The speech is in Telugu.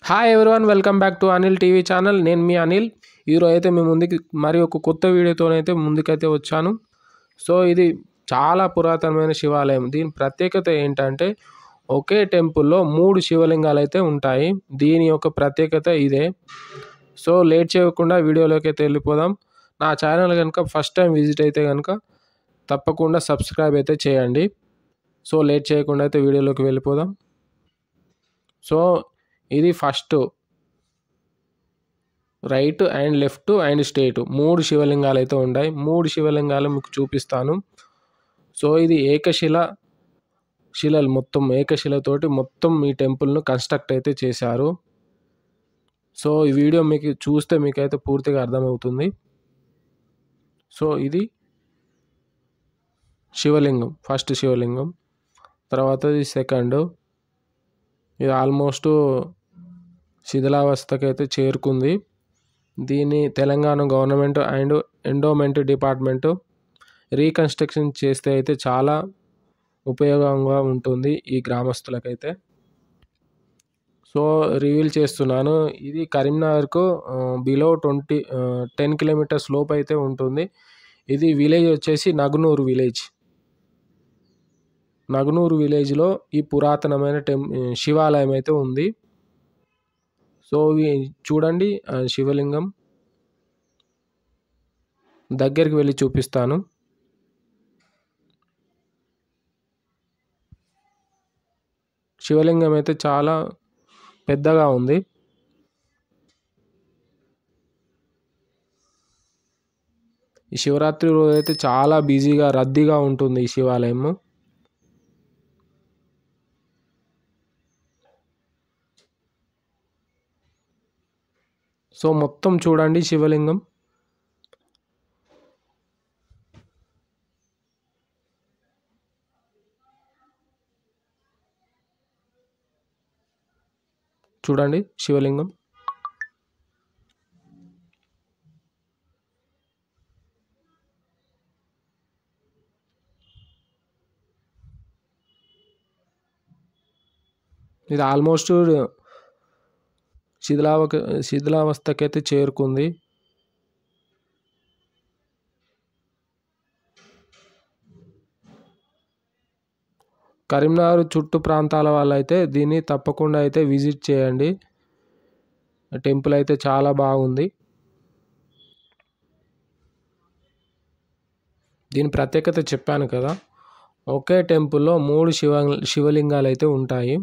Hi everyone, welcome back to Anil TV channel. నేను మీ అనిల్. ఈరోజు అయితే మీ ముందుకి మరి ఒక కొత్త వీడియోతోనైతే ముందుకైతే వచ్చాను. సో ఇది చాలా పురాతనమైన శివాలయం. దీని ప్రత్యేకత ఏంటంటే ఒకే టెంపుల్లో 3 శివలింగాలు అయితే ఉంటాయి. దీని యొక్క ప్రత్యేకత ఇదే. సో లేట్ చేయకుండా వీడియోలోకి అయితే వెళ్ళిపోదాం. నా ఛానల్ కనుక ఫస్ట్ టైం విజిట్ అయితే కనుక తప్పకుండా సబ్స్క్రైబ్ అయితే చేయండి. సో లేట్ చేయకుండా అయితే వీడియోలోకి వెళ్ళిపోదాం. సో ఇది first right and left and straight 3 శివలింగాలు అయితే ఉన్నాయి. 3 శివలింగాలు మీకు చూపిస్తాను. సో ఇది శిలలు మొత్తం ఏకశిలతోటి మొత్తం ఈ టెంపుల్ను కన్స్ట్రక్ట్ అయితే చేశారు. సో ఈ వీడియో మీకు చూస్తే మీకైతే పూర్తిగా అర్థమవుతుంది. సో ఇది శివలింగం, ఫస్ట్ శివలింగం. తర్వాత ఇది సెకండ్. ఇది ఆల్మోస్ట్ శిథిలావస్థకైతే చేరుకుంది. దీన్ని Telangana government and endowment department reconstruction చేస్తే అయితే చాలా ఉపయోగంగా ఉంటుంది ఈ గ్రామస్తులకైతే. సో రివీల్ చేస్తున్నాను. ఇది కరీంనగర్కు బిలో 10 కిలోమీటర్స్ లోపు అయితే ఉంటుంది. ఇది విలేజ్ వచ్చేసి నగునూరు విలేజ్. నగునూరు విలేజ్లో ఈ పురాతనమైన శివాలయం అయితే ఉంది. సో చూడండి శివలింగం దగ్గరికి వెళ్ళి చూపిస్తాను. శివలింగం అయితే చాలా పెద్దగా ఉంది. ఈ శివరాత్రి రోజు అయితే చాలా బిజీగా రద్దీగా ఉంటుంది ఈ శివాలయం. సో మొత్తం చూడండి శివలింగం. చూడండి శివలింగం. ఇది ఆల్మోస్ట్ శిథిలావస్థకైతే చేరుకుంది. కరీంనగర్ చుట్టూ ప్రాంతాల వాళ్ళైతే దీన్ని తప్పకుండా అయితే విజిట్ చేయండి. టెంపుల్ అయితే చాలా బాగుంది. దీని ప్రత్యేకత చెప్పాను కదా, ఒకే టెంపుల్లో 3 శివలింగాలు అయితే ఉంటాయి.